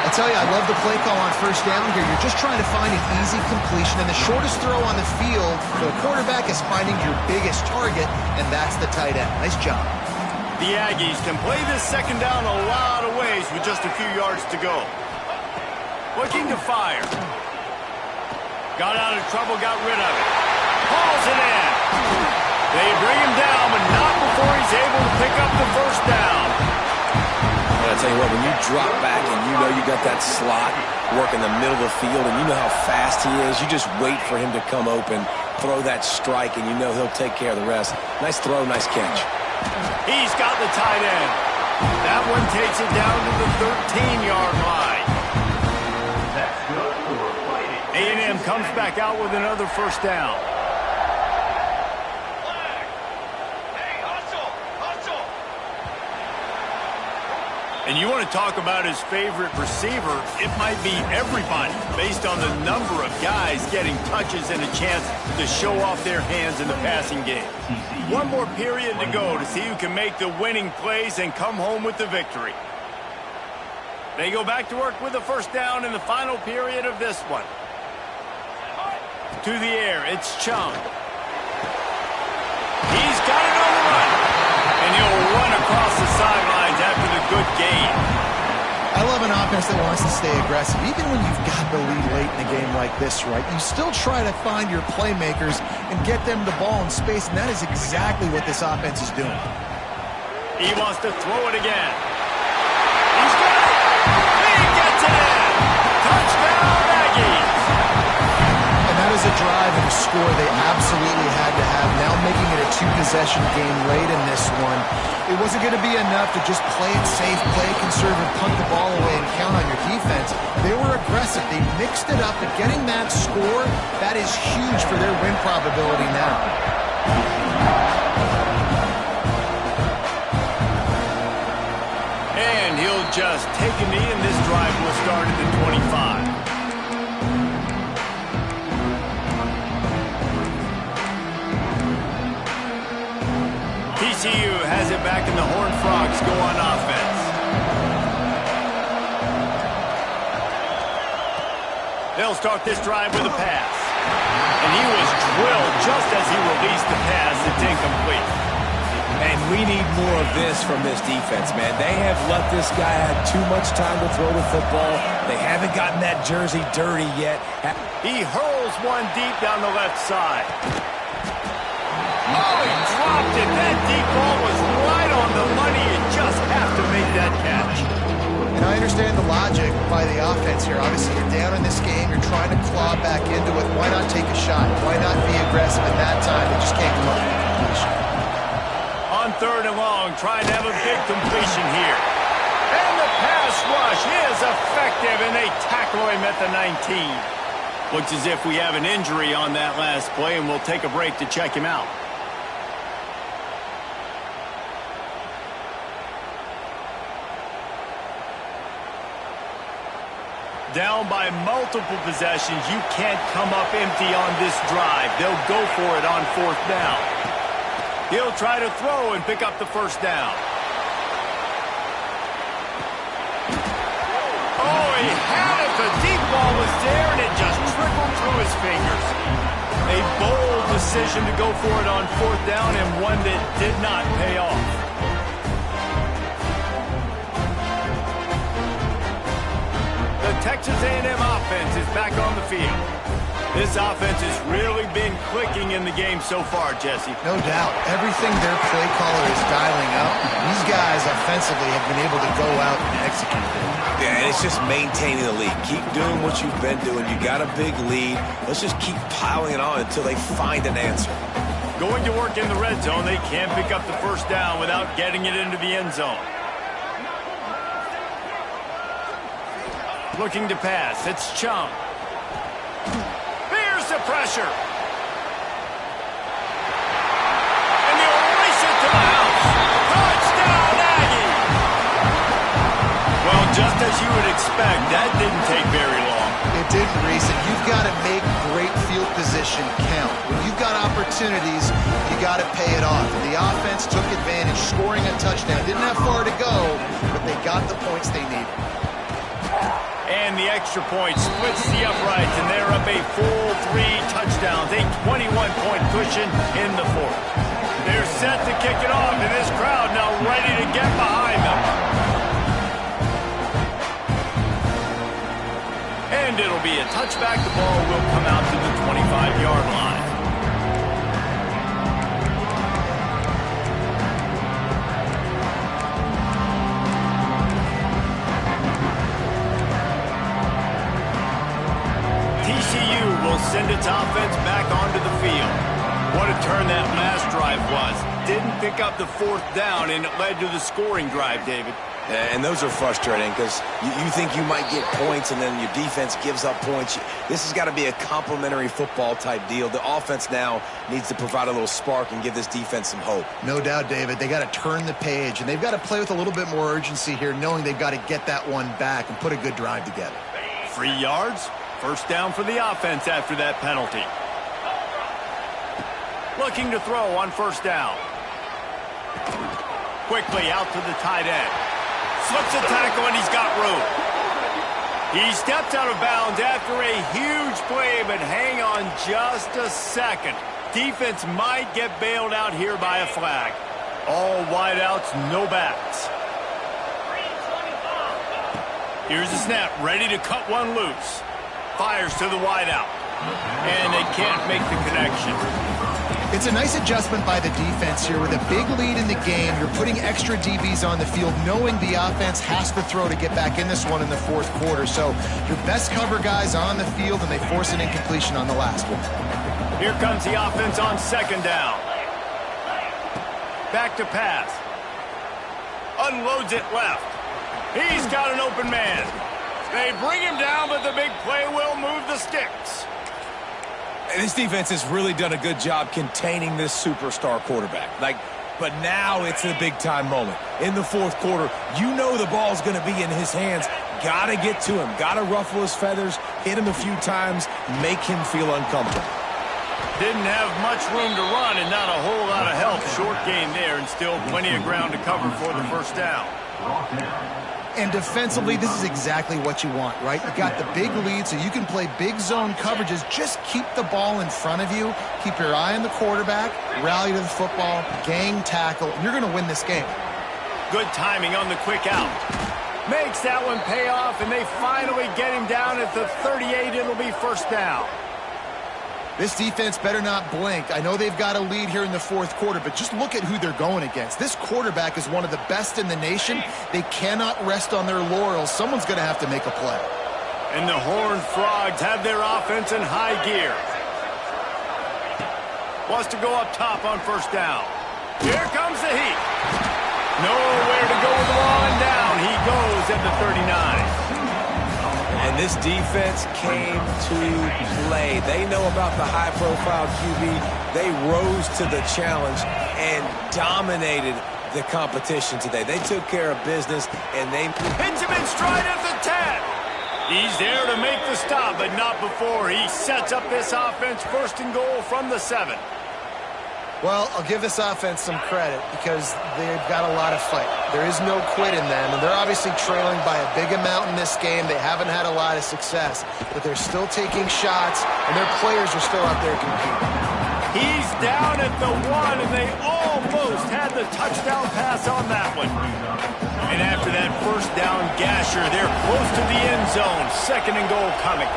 I tell you, I love the play call on first down here. You're just trying to find an easy completion, and the shortest throw on the field for the quarterback is finding your biggest target, and that's the tight end. Nice job. The Aggies can play this second down a lot of ways with just a few yards to go. Looking to fire. Got out of trouble, got rid of it. Hauls it in. They bring him down, but not before he's able to pick up the first down. And I tell you what, when you drop back and you know you got that slot work in the middle of the field and you know how fast he is, you just wait for him to come open, throw that strike, and you know he'll take care of the rest. Nice throw, nice catch. He's got the tight end. That one takes it down to the 13-yard line. A&M comes back out with another first down. And you want to talk about his favorite receiver, it might be everybody based on the number of guys getting touches and a chance to show off their hands in the passing game. One more period to go to see who can make the winning plays and come home with the victory. They go back to work with a first down in the final period of this one. To the air, it's Chung. He's got it on the run. And he'll run across the sidelines after the good gain. I love an offense that wants to stay aggressive. Even when you've got the lead late in a game like this, right, you still try to find your playmakers and get them the ball in space, and that is exactly what this offense is doing. He wants to throw it again. He's got it. He gets it in. Touchdown, Aggies. And that is a drive and a score they absolutely had to have. Now making it a two-possession game late in this one. It wasn't going to be enough to just play it safe, play it conservative, punt the ball away, and count on your defense. They were aggressive. They mixed it up, and getting that score, that is huge for their win probability now. And he'll just take a knee, and this drive will start at the 25. TCU has it back, and the Horned Frogs go on offense. They'll start this drive with a pass. And he was drilled just as he released the pass. It's incomplete. And we need more of this from this defense, man. They have let this guy have too much time to throw the football. They haven't gotten that jersey dirty yet. He hurls one deep down the left side. Oh, he dropped it. That deep ball was right on the money. You just have to make that catch. And I understand the logic by the offense here. Obviously, you're down in this game. You're trying to claw back into it. Why not take a shot? Why not be aggressive at that time? They just can't come up with a completion. On 3rd and long, trying to have a big completion here. And the pass rush is effective, and they tackle him at the 19. Looks as if we have an injury on that last play, and we'll take a break to check him out. Down by multiple possessions, you can't come up empty on this drive. They'll go for it on 4th down. He'll try to throw and pick up the 1st down. Oh, he had it. The deep ball was there, and it just trickled through his fingers. A bold decision to go for it on 4th down, and one that did not pay off. The Texas A&M offense is back on the field. This offense has really been clicking in the game so far, Jesse. No doubt. Everything their play caller is dialing up, these guys offensively have been able to go out and execute it. Yeah, and it's just maintaining the lead. Keep doing what you've been doing. You got a big lead. Let's just keep piling it on until they find an answer. Going to work in the red zone. They can't pick up the 1st down without getting it into the end zone. Looking to pass. It's Chung. Here's the pressure. And they'll race it to the house. Touchdown, Aggie! Well, just as you would expect, that didn't take very long. It didn't, Reese, and you've got to make great field position count. When you've got opportunities, you got to pay it off. And the offense took advantage, scoring a touchdown. Didn't have far to go, but they got the points they needed. And the extra point splits the uprights, and they're up a full 3 touchdowns, a 21-point cushion in the 4th. They're set to kick it off, and this crowd now ready to get behind them. And it'll be a touchback. The ball will come out to the 25-yard line. TCU will send its offense back onto the field. What a turn that last drive was. Didn't pick up the 4th down, and it led to the scoring drive, David. And those are frustrating because you think you might get points and then your defense gives up points. This has got to be a complimentary football type deal. The offense now needs to provide a little spark and give this defense some hope. No doubt, David. They got to turn the page, and they've got to play with a little bit more urgency here, knowing they've got to get that one back and put a good drive together. 3 yards. 1st down for the offense after that penalty. Looking to throw on 1st down. Quickly out to the tight end. Slips a tackle, and he's got room. He steps out of bounds after a huge play, but hang on just a second. Defense might get bailed out here by a flag. All wideouts, no backs. Here's the snap, ready to cut one loose. Fires to the wideout. And they can't make the connection. It's a nice adjustment by the defense here. With a big lead in the game, you're putting extra DBs on the field, knowing the offense has to throw to get back in this one in the fourth quarter. So your best cover guys on the field, and they force an incompletion on the last one. Here comes the offense on second down. Back to pass. Unloads it left. He's got an open man. They bring him down, but the big play will move the sticks. And this defense has really done a good job containing this superstar quarterback. But now it's a big-time moment. In the fourth quarter, you know the ball's going to be in his hands. Got to get to him. Got to ruffle his feathers, hit him a few times, make him feel uncomfortable. Didn't have much room to run and not a whole lot of help. Short gain there and still plenty of ground to cover for the first down. And defensively, this is exactly what you want, right? You got the big lead, so you can play big zone coverages. Just keep the ball in front of you. Keep your eye on the quarterback. Rally to the football. Gang tackle. You're going to win this game. Good timing on the quick out. Makes that one pay off, and they finally get him down at the 38. It'll be first down. This defense better not blink. I know they've got a lead here in the fourth quarter, but just look at who they're going against. This quarterback is one of the best in the nation. They cannot rest on their laurels. Someone's going to have to make a play. And the Horned Frogs have their offense in high gear. Wants to go up top on first down. Here comes the heat. Nowhere to go with the ball, and down he goes at the 39. And this defense came to play. They know about the high-profile QB. They rose to the challenge and dominated the competition today. They took care of business, and they hits him in stride at the 10. He's there to make the stop, but not before he sets up this offense first and goal from the 7. Well, I'll give this offense some credit because they've got a lot of fight. There is no quit in them, and they're obviously trailing by a big amount in this game. They haven't had a lot of success, but they're still taking shots, and their players are still out there competing. He's down at the 1, and they almost had the touchdown pass on that one. And after that first down gasher, they're close to the end zone. Second and goal coming.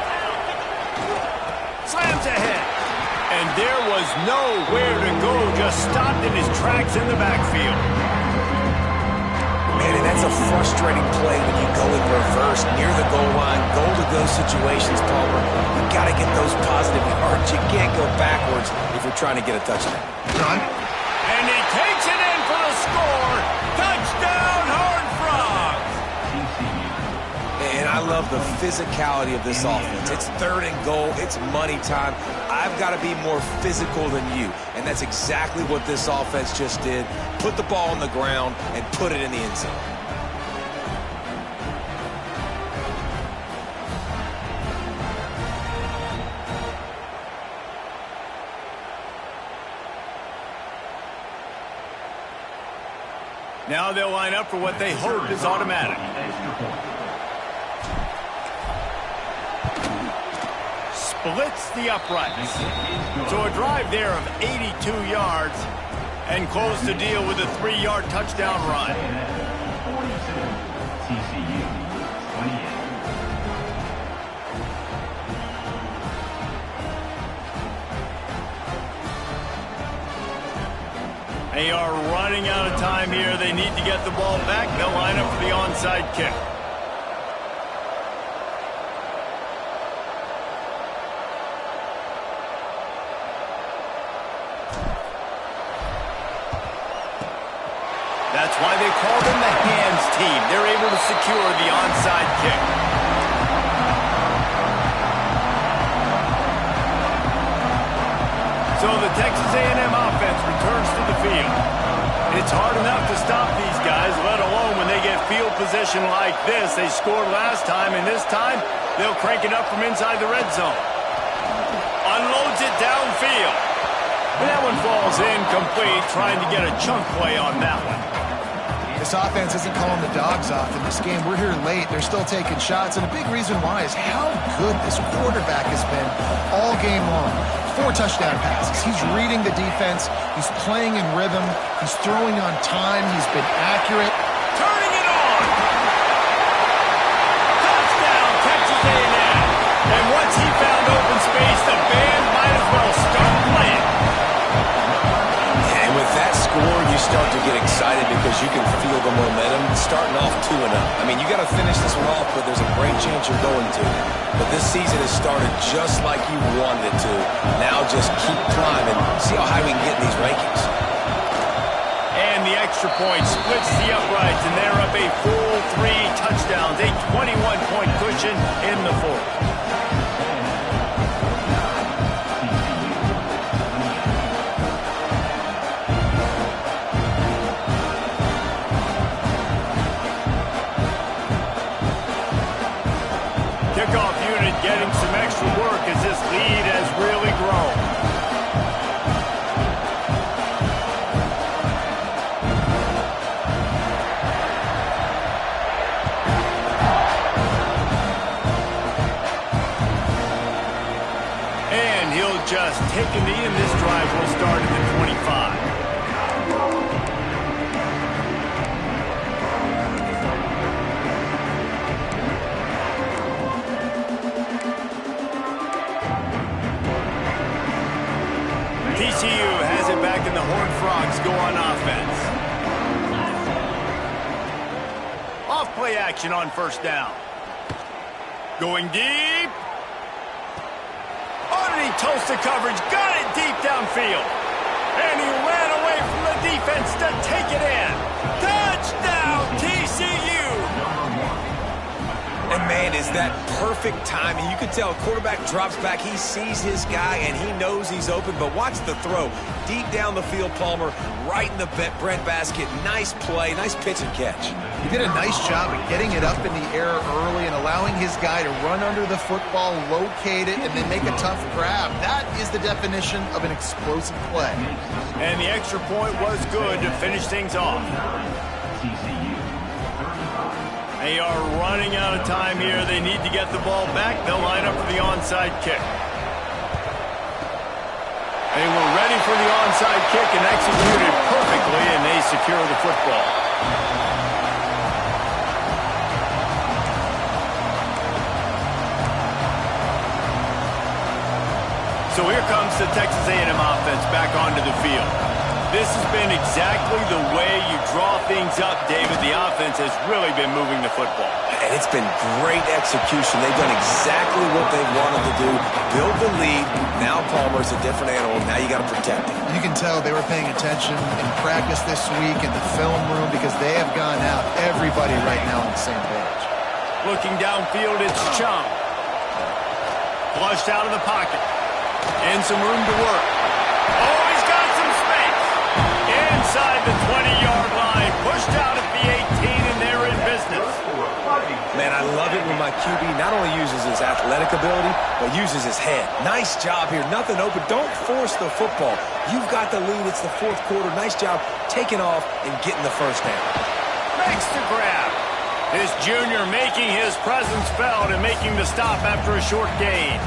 Slams ahead. And there was nowhere to go, just stopped in his tracks in the backfield. Man, and that's a frustrating play when you go in reverse near the goal line, goal-to-go situations, Palmer. You got to get those positive yards. You can't go backwards if you're trying to get a touchdown. John? And he takes it in for the score. Touchdown, Horned Frogs. And I love the physicality of this offense. It's third and goal. It's money time. I've got to be more physical than you. And that's exactly what this offense just did. Put the ball on the ground and put it in the end zone. Now they'll line up for what they hope is automatic. Splits the uprights. So a drive there of 82 yards and close the deal with a 3-yard touchdown run. TCU, 28. They are running out of time here. They need to get the ball back. They'll line up for the onside kick. That's why they call them the hands team. They're able to secure the onside kick. So the Texas A&M offense returns to the field. It's hard enough to stop these guys, let alone when they get field position like this. They scored last time, and this time they'll crank it up from inside the red zone. Unloads it downfield. And that one falls incomplete, trying to get a chunk play on that one. This offense isn't calling the dogs off in this game. We're here late. They're still taking shots, and a big reason why is how good this quarterback has been all game long. 4 touchdown passes. He's reading the defense. He's playing in rhythm. He's throwing on time. He's been accurate. Turning it on! get excited because you can feel the momentum starting off 2-0. I mean, you got to finish this one off, but there's a great chance you're going to. But this season has started just like you wanted it to. Now just keep climbing. See how high we can get in these rankings. And the extra point splits the uprights, and they're up a full 3 touchdowns, a 21-point cushion in the fourth. Kickoff unit getting some extra work as this lead has really grown. And he'll just take a knee, and this drive will start at the 25. TCU has it back, and the Horned Frogs go on offense. Off play action on first down. Going deep. Underneath Tulsa coverage, got it deep downfield. And he ran away from the defense to take it in. Touchdown, TCU! And, man, is that perfect timing. You can tell quarterback drops back. He sees his guy, and he knows he's open. But watch the throw. Deep down the field, Palmer, right in the breadbasket. Nice play, nice pitch and catch. He did a nice job of getting it up in the air early and allowing his guy to run under the football, locate it, and then make a tough grab. That is the definition of an explosive play. And the extra point was good to finish things off. TCU. They are running out of time here. They need to get the ball back. They'll line up for the onside kick. They were ready for the onside kick and executed perfectly, and they secure the football. So here comes the Texas A&M offense back onto the field. This has been exactly the way you draw things up, David. The offense has really been moving the football. And it's been great execution. They've done exactly what they've wanted to do. Build the lead. Now Palmer's a different animal. Now you got to protect him. You can tell they were paying attention in practice this week in the film room because they have gone out. Everybody right now on the same page. Looking downfield, it's Chung. Flushed out of the pocket. And some room to work. Oh, he's got some space. Inside the 20-yard line. Pushed out at the 18, and they're in business. Man, I love it when my QB not only uses his athletic ability, but uses his head. Nice job here. Nothing open. Don't force the football. You've got the lead. It's the fourth quarter. Nice job taking off and getting the first down. Makes the grab. This junior making his presence felt and making the stop after a short gain.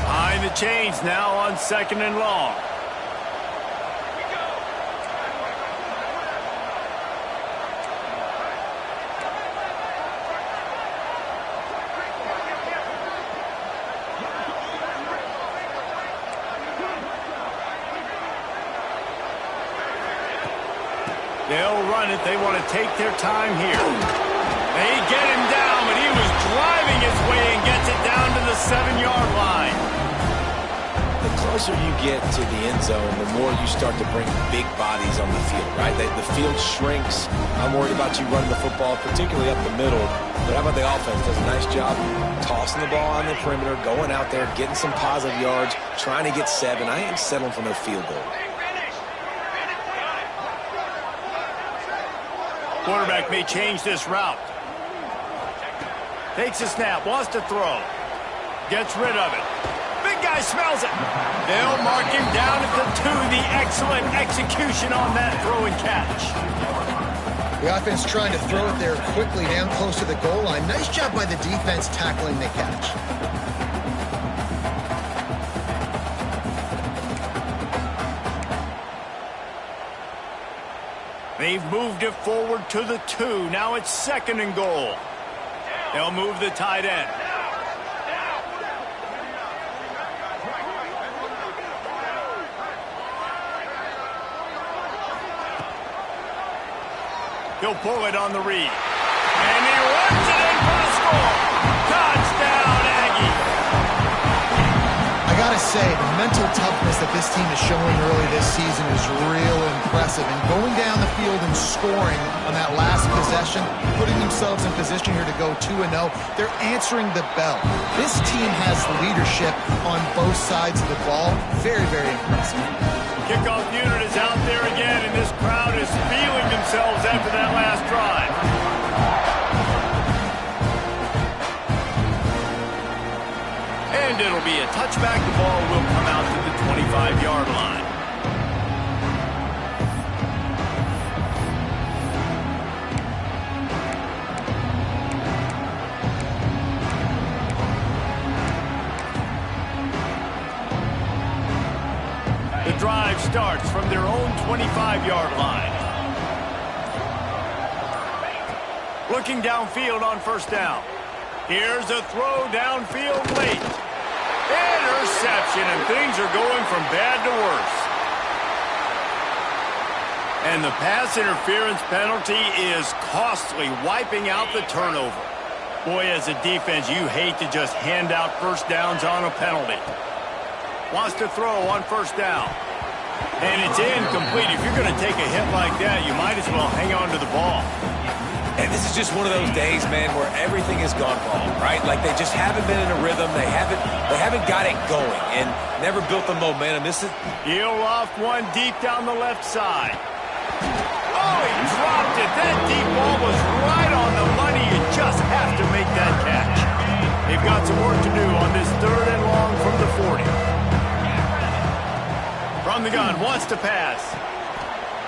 Behind the chains now on 2nd and long. They'll run it. They want to take their time here. They get him down, but he was driving his way and gets it down to the 7-yard line. The closer you get to the end zone, the more you start to bring big bodies on the field, right? The field shrinks. I'm worried about you running the football, particularly up the middle. But how about the offense? Does a nice job tossing the ball on the perimeter, going out there, getting some positive yards, trying to get 7. I ain't settling for no field goal. Quarterback may change this route. Takes a snap, wants to throw. Gets rid of it. Big guy smells it. They'll mark him down at the 2. The excellent execution on that throw and catch. The offense trying to throw it there quickly down close to the goal line. Nice job by the defense tackling the catch. They've moved it forward to the 2. Now it's 2nd and goal. They'll move the tight end. He'll pull it on the read. And he runs it in for the score. Touchdown, Aggie. I gotta say, the mental toughness that this team is showing early this season is real impressive. And going down the field and scoring on that last possession, putting themselves in position here to go 2-0, they're answering the bell. This team has leadership on both sides of the ball. Very, very impressive. Kickoff unit is out there again, and this crowd is feeling themselves after that last drive. And it'll be a touchback. The ball will come out to the 25-yard line. The drive starts from their own 25-yard line. Looking downfield on first down. Here's a throw downfield late. Interception, and things are going from bad to worse. And the pass interference penalty is costly, wiping out the turnover. Boy, as a defense, you hate to just hand out first downs on a penalty. Wants to throw on first down. And it's incomplete. If you're going to take a hit like that, you might as well hang on to the ball. And this is just one of those days, man, where everything has gone wrong, right? Like they just haven't been in a rhythm. They haven't got it going and never built the momentum. He'll loft one deep down the left side. Oh, he dropped it. That deep ball was right on the money. You just have to make that catch. They've got some work to do on this 3rd and long from the 40. From the gun, wants to pass.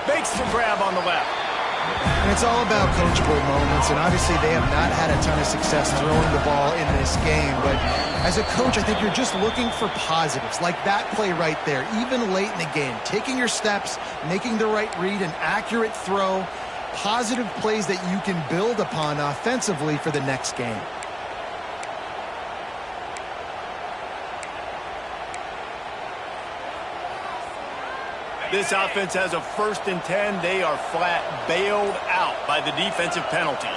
Makes the grab on the left. And it's all about coachable moments, and obviously they have not had a ton of success throwing the ball in this game. But as a coach, I think you're just looking for positives, like that play right there, even late in the game. Taking your steps, making the right read, an accurate throw, positive plays that you can build upon offensively for the next game. This offense has a 1st and 10. They are flat bailed out by the defensive penalty.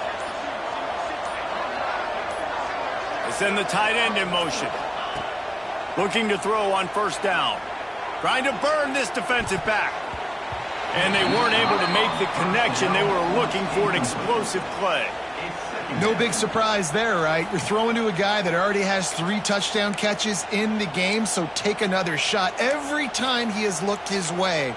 They send the tight end in motion. Looking to throw on first down. Trying to burn this defensive back. And they weren't able to make the connection. They were looking for an explosive play. No big surprise there, right? You're throwing to a guy that already has 3 touchdown catches in the game, so take another shot. Every time he has looked his way,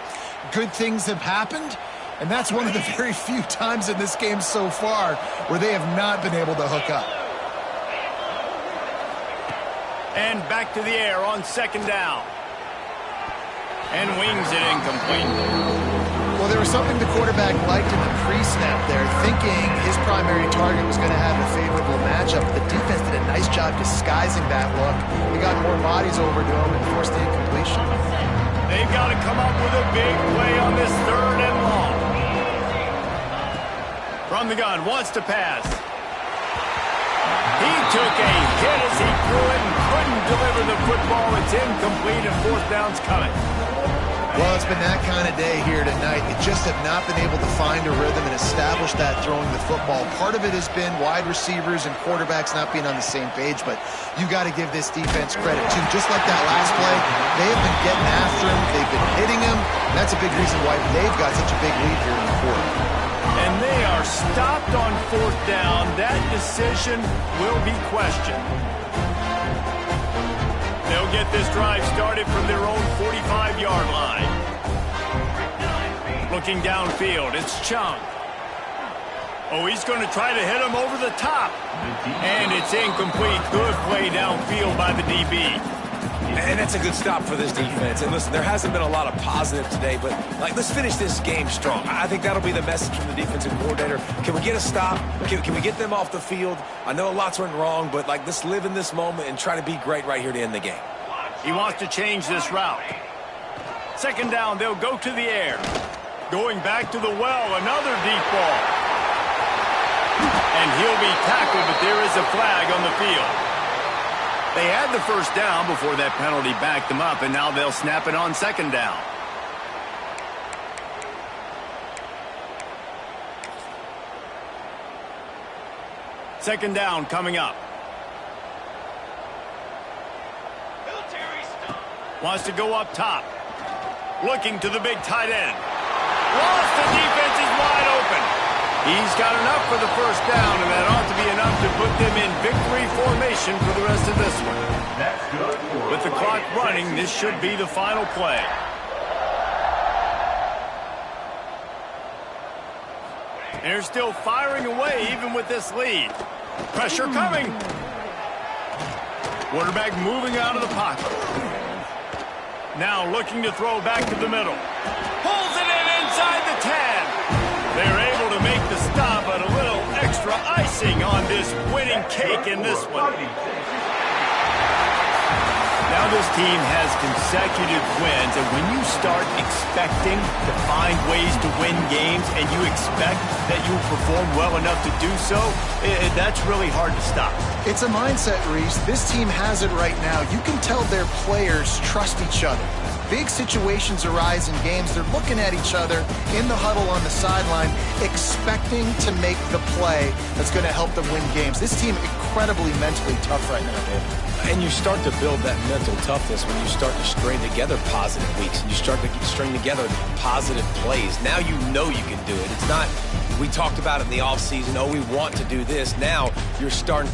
good things have happened, and that's one of the very few times in this game so far where they have not been able to hook up. And back to the air on 2nd down. And wings it incomplete. Well, there was something the quarterback liked in the pre-snap there, thinking his primary target was going to have a favorable matchup. The defense did a nice job disguising that look. They got more bodies over to him and forced the incompletion. They've got to come up with a big play on this 3rd and long. From the gun, wants to pass. He took a hit as he threw it and couldn't deliver the football. It's incomplete and 4th down's coming. Well, it's been that kind of day here tonight. They just have not been able to find a rhythm and establish that throwing the football. Part of it has been wide receivers and quarterbacks not being on the same page, but you got to give this defense credit, too. Just like that last play, they have been getting after him. They've been hitting him. That's a big reason why they've got such a big lead here in the 4th. And they are stopped on 4th down. That decision will be questioned. They'll get this drive started from their own 45-yard line. Looking downfield, it's Chung. Oh, he's going to try to hit him over the top. And it's incomplete. Good play downfield by the DB. And that's a good stop for this defense. And listen, there hasn't been a lot of positive today, but let's finish this game strong. I think that'll be the message from the defensive coordinator. Can we get a stop? Can we get them off the field? I know lots went wrong, but let's live in this moment and try to be great right here to end the game. He wants to change this route. 2nd down, they'll go to the air. Going back to the well, another deep ball. And he'll be tackled, but there is a flag on the field. They had the 1st down before that penalty backed them up, and now they'll snap it on 2nd down. Second down coming up. Wants to go up top. Looking to the big tight end. Lost, the defense is wide open. He's got enough for the first down, and that ought to be enough to put them in victory formation for the rest of this one. That's good. With the clock running, this should be the final play. They're still firing away even with this lead. Pressure coming. Quarterback moving out of the pocket. Now looking to throw back to the middle. Pulls it in inside the 10. They're able to make the stop, but a little extra icing on this winning cake in this one. Now this team has consecutive wins, and when you start expecting to find ways to win games and you expect that you will perform well enough to do so, that's really hard to stop. It's a mindset, Reese. This team has it right now. You can tell their players trust each other. Big situations arise in games. They're looking at each other in the huddle on the sideline, expecting to make the play that's going to help them win games. This team incredibly mentally tough right now, Dave. And you start to build that mental toughness when you start to string together positive weeks and you start to string together positive plays. Now you know you can do it. It's not, we talked about it in the offseason, oh, we want to do this. Now you're starting.